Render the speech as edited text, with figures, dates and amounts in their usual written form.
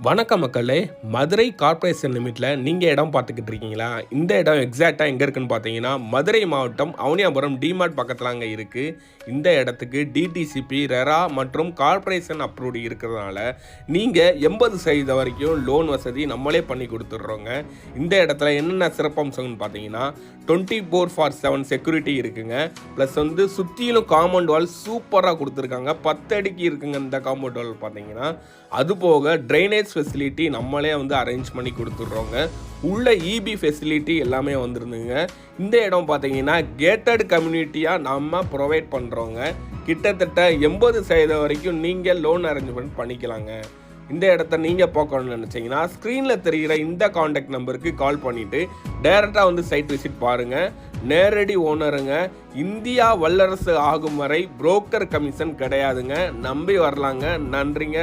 வணக்கம் மக்களே. மதுரை கார்ப்பரேஷன் லிமிட்டில் நீங்கள் இடம் பார்த்துக்கிட்டு இருக்கீங்களா? இந்த இடம் எக்ஸாக்டாக எங்கே இருக்குன்னு பார்த்தீங்கன்னா, மதுரை மாவட்டம் அவனியாபுரம் டிமார்ட் பக்கத்தில் அங்கே இருக்குது. இந்த இடத்துக்கு டிடிசிபி, ரெரா மற்றும் கார்ப்பரேஷன் அப்ரூவ்டு இருக்கிறதுனால நீங்கள் 80% வரைக்கும் லோன் வசதி நம்மளே பண்ணி கொடுத்துட்றோங்க. இந்த இடத்துல என்னென்ன சிறப்பம்சம்னு பார்த்தீங்கன்னா, 24/7 செக்யூரிட்டி இருக்குங்க. ப்ளஸ் சுற்றிலும் காம்பவுண்ட் வால் சூப்பராக கொடுத்துருக்காங்க. 10 அடிக்கு இருக்குங்க இந்த காம்பவுண்ட் வால் பார்த்தீங்கன்னா. அதுபோக ட்ரைனேஜ் ஃபெசிலிட்டி நம்மளே அரேஞ்ச் பண்ணி கொடுத்துட்றோங்க. உள்ள இபி ஃபெசிலிட்டி எல்லாமே வந்துருந்துங்க. இந்த இடம் பார்த்தீங்கன்னா கேட்டட் கம்யூனிட்டியாக நம்ம ப்ரொவைட் பண்ணுறோங்க. கிட்டத்தட்ட 80% வரைக்கும் நீங்கள் லோன் அரேஞ்ச்மெண்ட் பண்ணிக்கலாங்க. இந்த இடத்த நீங்கள் பார்க்கணும்னு நினச்சிங்கன்னா ஸ்க்ரீனில் தெரிகிற இந்த காண்டாக்ட் நம்பருக்கு கால் பண்ணிவிட்டு டைரெக்டாக சைட் விசிட் பாருங்கள். நேரடி ஓனருங்க. இந்தியா வல்லரசு ஆகும் வரை புரோக்கர் கமிஷன் கிடையாதுங்க. நம்பி வரலாங்க. நன்றிங்க.